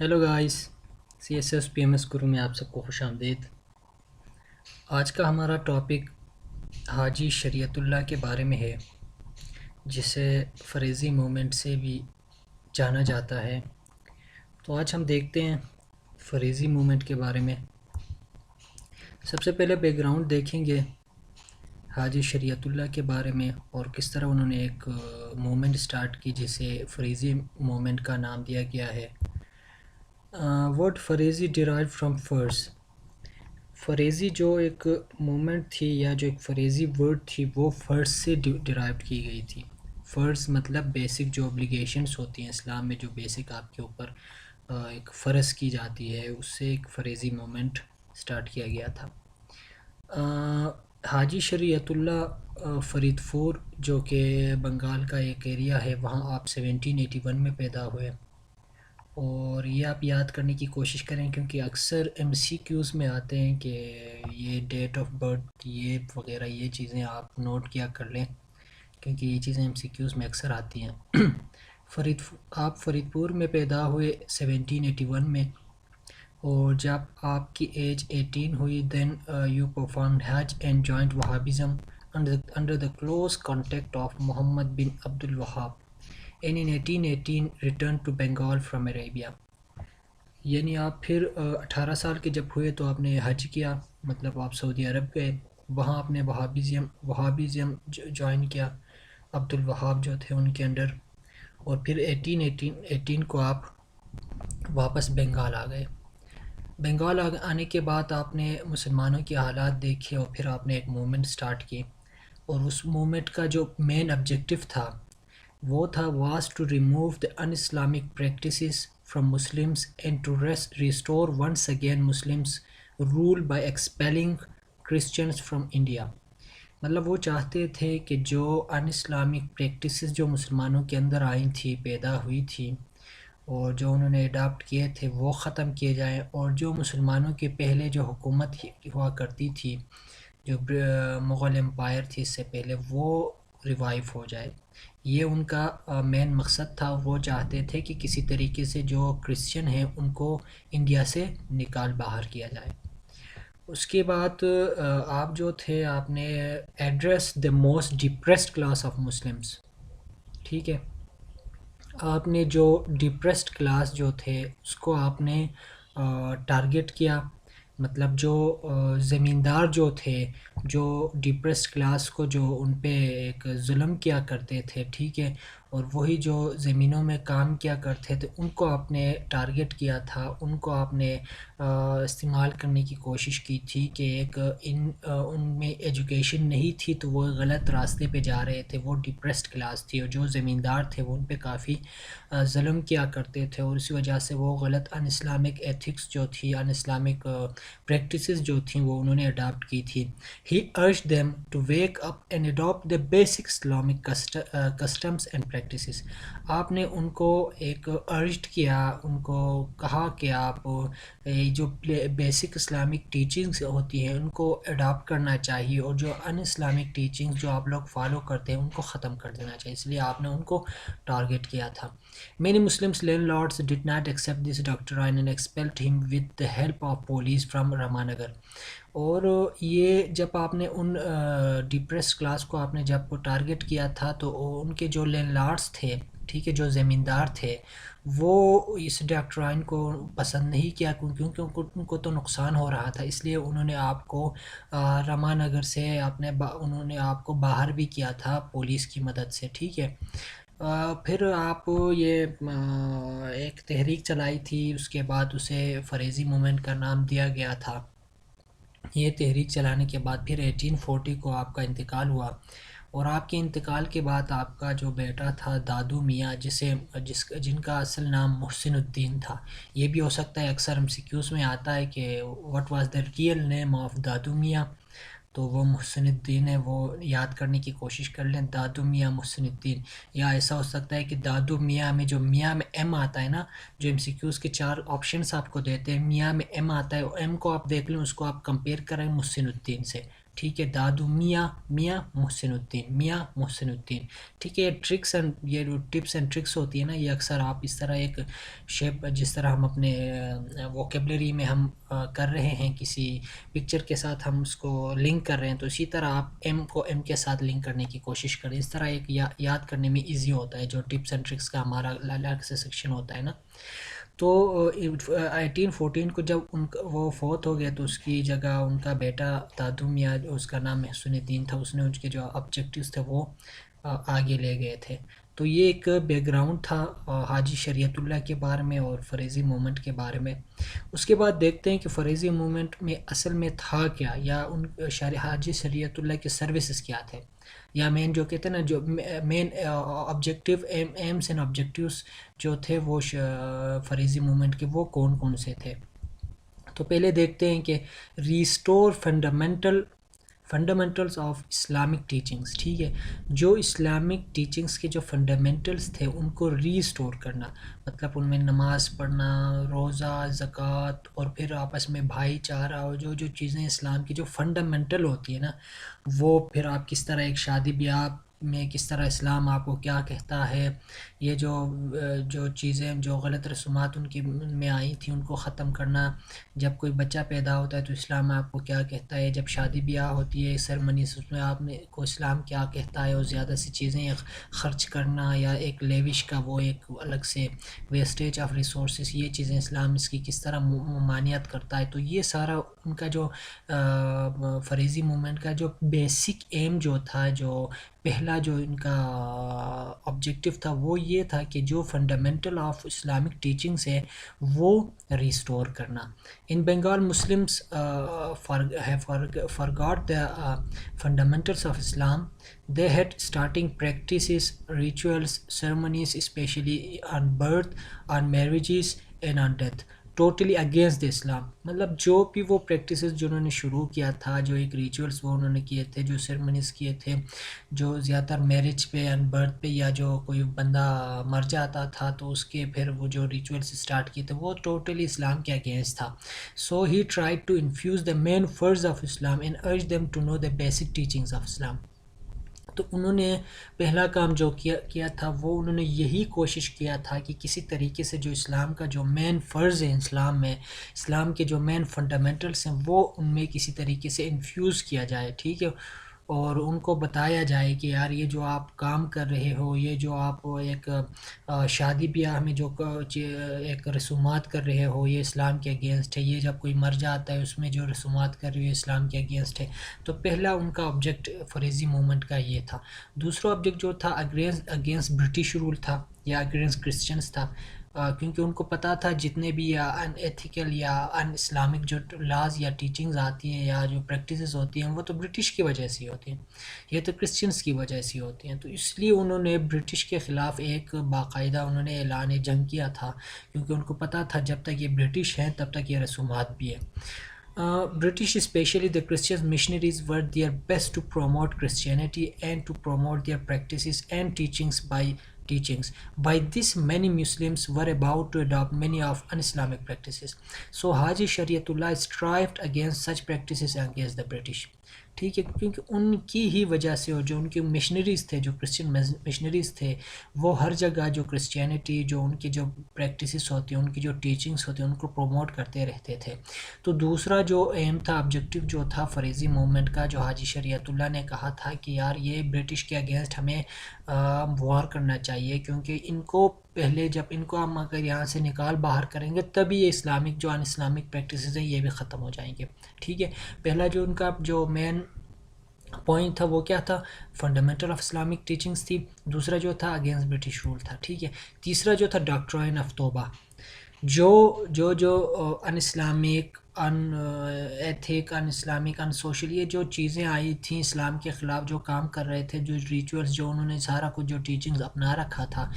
Hello guys, CSS PMS گرو میں آپ سب کو خوش آمدید۔ آج کا ہمارا ٹاپک حاجی شریعت اللہ کے بارے میں ہے، جسے فریضی موومنٹ سے بھی جانا جاتا ہے۔ تو آج ہم دیکھتے ہیں فریضی موومنٹ کے بارے میں۔ سب سے پہلے بیک گراؤنڈ دیکھیں گے حاجی شریعت اللہ کے بارے میں، اور کس طرح انہوں نے ایک موومنٹ سٹارٹ کی جسے فریضی موومنٹ کا نام دیا گیا ہے۔ ورڈ فریضی ڈیرائیو فرام فرض۔ فریضی جو ایک موومنٹ تھی یا جو ایک فریضی ورڈ تھی وہ فرض سے ڈیرائیو کی گئی تھی۔ فرض مطلب بیسک جو اوبلیگیشنس ہوتی ہیں اسلام میں، جو بیسک آپ کے اوپر ایک فرض کی جاتی ہے، اس سے ایک فریضی موومنٹ سٹارٹ کیا گیا تھا۔ حاجی شریعت اللہ فرید پور جو کہ بنگال کا ایک ایریا ہے، وہاں آپ 1781 میں پیدا ہوئے، اور یہ آپ یاد کرنے کی کوشش کریں کیونکہ اکثر MCQs میں آتے ہیں کہ یہ ڈیٹ آف برتھ یہ وغیرہ یہ چیزیں آپ نوٹ کیا کر لیں، کیونکہ یہ چیزیں MCQs میں اکثر آتی ہیں۔ آپ فرید پور میں پیدا ہوئے 1781 میں، اور جب آپ کی ایج 18 ہوئی then you performed Hajj and joined Wahhabism under the close contact of Muhammad bin Abd al-Wahhab and in 1818 returned to Bengal from Arabia۔ یعنی آپ پھر 18 سال کے جب ہوئے تو آپ نے حج کیا، مطلب آپ سعودی عرب گئے، وہاں آپ نے وہابزم جوائن کیا، عبد الوہاب جو تھے ان کے انڈر، اور پھر 1818 کو آپ واپس بنگال آ گئے۔ بنگال آنے کے بعد آپ نے مسلمانوں کے حالات دیکھے، اور پھر آپ نے ایک موومنٹ سٹارٹ کی، اور اس موومنٹ کا جو مین آبجیکٹیو تھا وہ تھا was to remove the un-Islamic practices from Muslims and to restore once again Muslims rule by expelling Christians from India۔ مطلب وہ چاہتے تھے کہ جو ان اسلامک پریکٹسز جو مسلمانوں کے اندر آئی تھی، پیدا ہوئی تھی، اور جو انہوں نے اڈاپٹ کیے تھے وہ ختم کیے جائیں، اور جو مسلمانوں کے پہلے جو حکومت ہوا کرتی تھی، جو مغل امپائر تھی اس سے پہلے، وہ ریوائیو ہو جائے۔ یہ ان کا مین مقصد تھا۔ وہ چاہتے تھے کہ کسی طریقے سے جو کرسچن ہیں ان کو انڈیا سے نکال باہر کیا جائے۔ اس کے بعد آپ جو تھے آپ نے address the most depressed class of Muslims, ٹھیک ہے، آپ نے جو ڈپریسڈ کلاس جو تھے اس کو آپ نے ٹارگٹ کیا، مطلب جو زمیندار جو تھے، جو ڈپریسڈ کلاس کو جو ان پہ ایک ظلم کیا کرتے تھے، ٹھیک ہے، اور وہی جو زمینوں میں کام کیا کرتے تھے ان کو آپ نے ٹارگٹ کیا تھا، ان کو آپ نے استعمال کرنے کی کوشش کی تھی کہ ایک ان میں ایجوکیشن نہیں تھی تو وہ غلط راستے پہ جا رہے تھے، وہ ڈپریسڈ کلاس تھی، اور جو زمیندار تھے وہ ان پہ کافی ظلم کیا کرتے تھے، اور اسی وجہ سے وہ غلط ان اسلامک ایتھکس جو تھی، ان اسلامک پریکٹسز جو تھیں وہ انہوں نے اڈاپٹ کی تھی۔ He urged them to wake up and adopt the basic Islamic customs and practices۔ آپ نے ان کو ایک ارجڈ کیا، ان کو کہا کہ آپ جو بیسک اسلامک ٹیچنگز ہوتی ہیں ان کو اڈاپٹ کرنا چاہیے، اور جو ان اسلامک ٹیچنگز جو آپ لوگ فالو کرتے ہیں ان کو ختم کر دینا چاہیے، اس لیے آپ نے ان کو ٹارگٹ کیا تھا۔ Many Muslim landlords did not accept this doctrine and expelled him with the help of police from Ramanagar۔ اور یہ جب آپ نے ان ڈپریس کلاس کو آپ نے جب ٹارگٹ کیا تھا تو ان کے جو لینڈ لارڈس تھے، ٹھیک ہے، جو زمیندار تھے، وہ اس ڈاکٹرائن کو پسند نہیں کیا کیونکہ ان کو تو نقصان ہو رہا تھا، اس لیے انہوں نے آپ کو رامانگر سے انہوں نے آپ کو باہر بھی کیا تھا پولیس کی مدد سے، ٹھیک ہے۔ پھر آپ یہ ایک تحریک چلائی تھی، اس کے بعد اسے فریضی موومنٹ کا نام دیا گیا تھا۔ یہ تحریک چلانے کے بعد پھر 1840 کو آپ کا انتقال ہوا، اور آپ کے انتقال کے بعد آپ کا جو بیٹا تھا دادو میاں، جن کا اصل نام محسن الدین تھا، یہ بھی ہو سکتا ہے اکثر MCQs میں آتا ہے کہ what was the real name of Dadu Miyan, تو وہ محسن الدین ہے، وہ یاد کرنے کی کوشش کر لیں، دادو میاں محسن الدین۔ یا ایسا ہو سکتا ہے کہ دادو میاں میں جو میاں میں ایم آتا ہے نا، جو MCQs کے 4 آپشنس آپ کو دیتے ہیں، میاں میں ایم آتا ہے، ایم کو آپ دیکھ لیں، اس کو آپ کمپیئر کریں محسن الدین سے، ٹھیک ہے، دادو میاں، میاں محسن الدین، میاں محسن الدین، ٹھیک ہے۔ ٹرکس اینڈ یہ جو ٹپس اینڈ ٹرکس ہوتی ہے نا، یہ اکثر آپ اس طرح ایک شیپ، جس طرح ہم اپنے ووکیبلری میں ہم کر رہے ہیں کسی پکچر کے ساتھ ہم اس کو لنک کر رہے ہیں، تو اسی طرح آپ ایم کو ایم کے ساتھ لنک کرنے کی کوشش کریں، اس طرح ایک یاد کرنے میں ایزی ہوتا ہے، جو ٹپس اینڈ ٹرکس کا ہمارا الگ سے سیکشن ہوتا ہے نا۔ تو 1814 کو جب وہ فوت ہو گئے تو اس کی جگہ ان کا بیٹا دادو میاں، اس کا نام محسن الدین تھا، اس نے ان کے جو آبجیکٹیوز تھے وہ آگے لے گئے تھے۔ تو یہ ایک بیک گراؤنڈ تھا حاجی شریعت اللہ کے بارے میں اور فریضی مومنٹ کے بارے میں۔ اس کے بعد دیکھتے ہیں کہ فریضی مومنٹ میں اصل میں تھا کیا، یا ان حاجی شریعت اللہ کے سروسز کیا تھے، یا مین جو کہتے ہیں نا، جو مین آبجیکٹیو ایمس اینڈ آبجیکٹیوز جو تھے وہ فریضی مومنٹ کے، وہ کون کون سے تھے۔ تو پہلے دیکھتے ہیں کہ restore fundamentals of Islamic teachings, ٹھیک ہے، جو اسلامک ٹیچنگز کے جو فنڈامنٹلز تھے ان کو ریسٹور کرنا، مطلب ان میں نماز پڑھنا، روزہ، زکوٰۃ، اور پھر آپس میں بھائی چارہ، اور جو چیزیں اسلام کی جو فنڈامنٹل ہوتی ہیں نا، وہ پھر آپ کس طرح ایک شادی بیاہ میں کس طرح اسلام آپ کو کیا کہتا ہے، یہ جو چیزیں جو غلط رسومات ان کی میں آئی تھیں ان کو ختم کرنا، جب کوئی بچہ پیدا ہوتا ہے تو اسلام آپ کو کیا کہتا ہے، جب شادی بیاہ ہوتی ہے سرمنیز، اس میں آپ نے کو اسلام کیا کہتا ہے، اور زیادہ سی چیزیں خرچ کرنا یا ایک لیوش کا وہ ایک الگ سے ویسٹیج آف ریسورسز، یہ چیزیں اسلام اس کی کس طرح ممانعت کرتا ہے۔ تو یہ سارا ان کا جو فریضی مومنٹ کا جو بیسک ایم جو تھا، جو پہلا جو ان کا آبجیکٹیو تھا، وہ یہ تھا کہ جو فنڈامنٹل آف اسلامک ٹیچنگس ہے وہ ریسٹور کرنا۔ In Bengal Muslims forgot the fundamentals of Islam. They had starting practices, rituals, ceremonies, especially on birth, on marriages and on death, totally against the Islam, مطلب جو بھی وہ پریکٹسز جو انہوں نے شروع کیا تھا، جو ایک ریچولس وہ انہوں نے کیے تھے، جو سیرمنیز کیے تھے، جو زیادہ تر میرج پہ اینڈ برتھ پہ، یا جو کوئی بندہ مر جاتا تھا تو اس کے پھر وہ جو ریچولس اسٹارٹ کیے تھے وہ ٹوٹلی اسلام کے اگینسٹ تھا۔ So he tried to infuse the main فرض of Islam and urge them to know the basic teachings of Islam. تو انہوں نے پہلا کام جو کیا تھا وہ انہوں نے یہی کوشش کیا تھا کہ کسی طریقے سے جو اسلام کا جو مین فرض ہے اسلام میں، اسلام کے جو مین فنڈامنٹلس ہیں وہ ان میں کسی طریقے سے انفیوز کیا جائے، ٹھیک ہے، اور ان کو بتایا جائے کہ یار یہ جو آپ کام کر رہے ہو، یہ جو آپ ایک شادی بیاہ میں جو ایک رسومات کر رہے ہو، یہ اسلام کے اگینسٹ ہے، یہ جب کوئی مر جاتا ہے اس میں جو رسومات کر رہے ہو اسلام کے اگینسٹ ہے۔ تو پہلا ان کا آبجیکٹ فریضی مومنٹ کا یہ تھا۔ دوسرا آبجیکٹ جو تھا اگینسٹ برٹش رول تھا، یا اگینسٹ کرسچنس تھا، کیونکہ ان کو پتہ تھا جتنے بھی یا ان ایتھیکل یا ان اسلامک جو لاز یا ٹیچنگز آتی ہیں یا جو پریکٹسز ہوتی ہیں وہ تو برٹش کی وجہ سے ہوتی ہیں، یہ تو کرسچنس کی وجہ سے ہوتی ہیں۔ تو اس لیے انہوں نے برٹش کے خلاف ایک باقاعدہ انہوں نے اعلان جنگ کیا تھا، کیونکہ ان کو پتہ تھا جب تک یہ برٹش ہیں تب تک یہ رسومات بھی ہیں۔ British, especially the Christian missionaries, were their best to promote Christianity and to promote their practices and teachings. By this, many Muslims were about to adopt many of un-Islamic practices. So Haji Shariatullah strived against such practices and against the British. ٹھیک ہے، کیونکہ ان کی ہی وجہ سے، اور جو ان کے missionaries تھے، جو کرسچن مشنریز تھے، وہ ہر جگہ جو کرسچینٹی، جو ان کی جو پریکٹسز ہوتی ہیں، ان کی جو ٹیچنگز ہوتی ہیں، ان کو پروموٹ کرتے رہتے تھے۔ تو دوسرا جو ایم تھا، آبجیکٹیو جو تھا فریضی موومنٹ کا، جو حاجی شریعت اللہ نے کہا تھا کہ یار یہ برٹش کے اگینسٹ ہمیں وار کرنا چاہیے، کیونکہ ان کو پہلے جب ان کو ہم اگر یہاں سے نکال باہر کریں گے تبھی یہ اسلامک جو ان اسلامک پریکٹسز ہیں یہ بھی ختم ہو جائیں گے، ٹھیک ہے۔ پہلا جو ان کا جو مین پوائنٹ تھا وہ کیا تھا، فنڈامنٹل آف اسلامک ٹیچنگز تھی، دوسرا جو تھا اگینسٹ برٹش رول تھا، ٹھیک ہے۔ تیسرا جو تھا ڈاکٹرائن آف توبہ، جو in Islamic, in ethic, in Islamic, in social, یہ جو چیزیں آئی تھیں اسلام کے خلاف، جو کام کر رہے تھے، جو ریچولز، جو انہوں نے سارا کچھ جو ٹیچنگز اپنا رکھا تھا،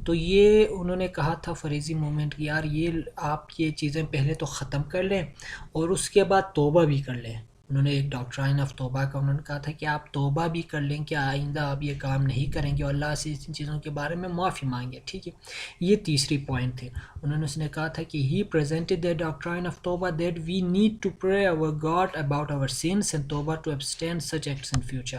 تو یہ انہوں نے کہا تھا فریضی مومنٹ کی یار یہ آپ یہ چیزیں پہلے تو ختم کر لیں اور اس کے بعد توبہ بھی کر لیں، انہوں نے ایک ڈاکٹرائن آف توبہ کا انہوں نے کہا تھا کہ آپ توبہ بھی کر لیں کہ آئندہ آپ یہ کام نہیں کریں گے اور اللہ سے ان چیزوں کے بارے میں معافی مانگے. ٹھیک ہے، یہ تیسری پوائنٹ تھی. انہوں نے اس نے کہا تھا کہ he presented the doctrine of توبہ that we need to pray over God about our sins and توبہ to abstain such acts in future.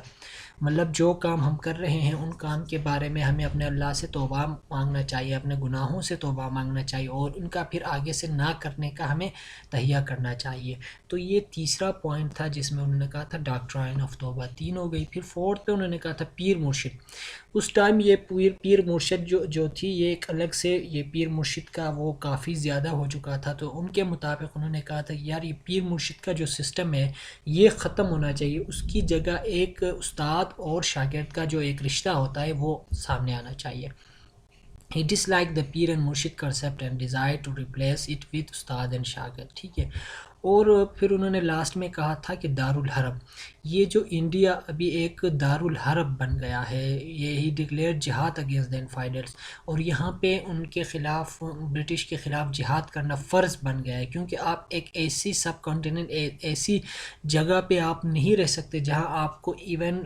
مطلب جو کام ہم کر رہے ہیں ان کام کے بارے میں ہمیں اپنے اللہ سے توبہ مانگنا چاہیے، اپنے گناہوں سے توبہ مانگنا چاہیے اور ان کا پھر آگے سے نہ کرنے کا ہمیں تہیہ کرنا چاہیے. تو یہ تیسرا پوائنٹ تھا جس میں انہوں نے کہا تھا ڈاکٹرائن آف توبہ. تین ہو گئی. پھر فورتھ پہ انہوں نے کہا تھا پیر مرشد. اس ٹائم یہ پیر مرشد جو تھی یہ ایک الگ سے یہ پیر مرشد کا وہ کافی زیادہ ہو چکا تھا. تو ان کے مطابق انہوں نے کہا تھا کہ یار یہ پیر مرشد کا جو سسٹم ہے یہ ختم ہونا چاہیے. اس کی جگہ ایک استاد اور شاگرد کا جو ایک رشتہ ہوتا ہے وہ سامنے آنا چاہیے. He disliked the peer and مرشد concept and desired to replace it with استاد and شاگرد. ٹھیک ہے. اور پھر انہوں نے لاسٹ میں کہا تھا کہ دارالحرب، یہ جو انڈیا ابھی ایک دارالحرب بن گیا ہے، یہ ہی ڈکلیئر جہاد اگینسٹ دا انفائڈرس، اور یہاں پہ ان کے خلاف برٹش کے خلاف جہاد کرنا فرض بن گیا ہے. کیونکہ آپ ایک ایسی سب کانٹیننٹ ایسی جگہ پہ آپ نہیں رہ سکتے جہاں آپ کو ایون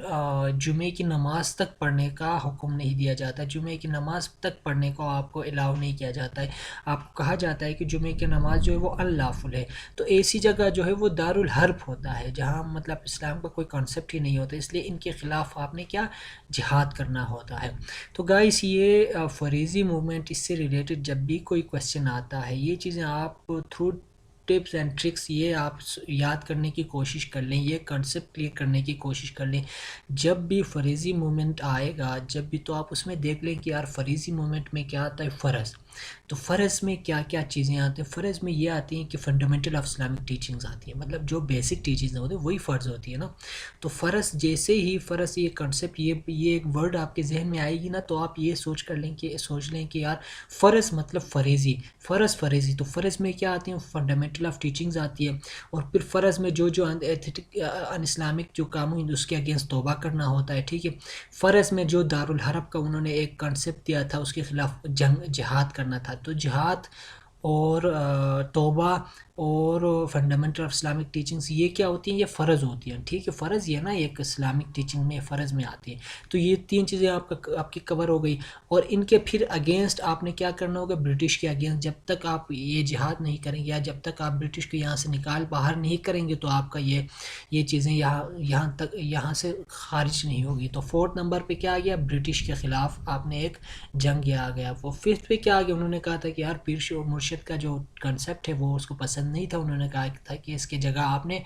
جمعے کی نماز تک پڑھنے کا حکم نہیں دیا جاتا. جمعے کی نماز تک پڑھنے کو آپ کو الاؤ نہیں کیا جاتا ہے. آپ کو کہا جاتا ہے کہ جمعے کی نماز جو ہے وہ اللافل ہے. تو ایسی جگہ جو ہے وہ دارالحرب ہوتا ہے جہاں مطلب اسلام کا کوئی کانسیپٹ ہی نہیں ہوتا، اس لیے ان کے خلاف آپ نے کیا جہاد کرنا ہوتا ہے. تو گائس یہ فریضی موومنٹ، اس سے ریلیٹڈ جب بھی کوئی کویسچن آتا ہے یہ چیزیں آپ تھرو ٹپس اینڈ ٹرکس یہ آپ یاد کرنے کی کوشش کر لیں، یہ کنسیپٹ کلیئر کرنے کی کوشش کر لیں. جب بھی فریضی موومنٹ آئے گا جب بھی تو آپ اس میں دیکھ لیں کہ یار فریضی موومنٹ میں کیا آتا ہے، فرض. تو فرض میں کیا کیا چیزیں آتی ہیں؟ فرض میں یہ آتی ہیں کہ فنڈامنٹل آف اسلامک ٹیچنگز آتی ہیں، مطلب جو بیسک ٹیچنگز ہوتی ہیں وہی فرض ہوتی ہے نا. تو فرض جیسے ہی فرض یہ کنسیپٹ یہ ایک ورڈ آپ کے ذہن میں آئے گی نا تو آپ یہ سوچ لیں کہ یار فرض مطلب فریضی، فریضی. تو فرض میں کیا آتی ہیں؟ فنڈامنٹل آف ٹیچنگز آتی ہے. اور پھر فرض میں جو ان اسلامک جو کام ہوئی اس کے اگینسٹ توبہ کرنا ہوتا ہے. ٹھیک ہے. فرض میں جو دارالحرب کا انہوں نے ایک کنسیپٹ دیا تھا اس کے خلاف جہاد کرنا تھا. تو جہاد اور توبہ اور فنڈامنٹل آف اسلامک ٹیچنگز یہ کیا ہوتی ہیں؟ یہ فرض ہوتی ہیں. ٹھیک ہے. فرض یہ نا ایک اسلامک ٹیچنگ میں فرض میں آتی ہیں. تو یہ تین چیزیں آپ کی کور ہو گئی. اور ان کے پھر اگینسٹ آپ نے کیا کرنا ہوگا؟ برٹش کے اگینسٹ جب تک آپ یہ جہاد نہیں کریں گے یا جب تک آپ برٹش کو یہاں سے باہر نہیں کریں گے تو آپ کا یہ چیزیں یہاں سے خارج نہیں ہوگی. تو فورتھ نمبر پہ کیا آ گیا؟ برٹش کے خلاف آپ نے ایک جنگ آ گیا. وہ ففتھ پہ کیا آ گیا؟ انہوں نے کہا تھا کہ یار پیر مرشد کا جو کنسیپٹ ہے وہ اس کو پسند نہیں تھا. انہوں نے کہا تھا کہ اس کی جگہ آپ نے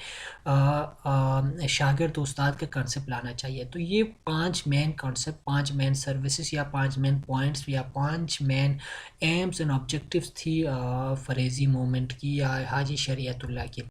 شاگرد و استاد کا کنسیپٹ لانا چاہیے. تو یہ 5 مین کنسیپٹ، 5 مین سروسز یا 5 مین پوائنٹس یا 5 مین ایمز اینڈ آبجیکٹیوز تھی فریضی موومنٹ کی یا حاجی شریعت اللہ کی.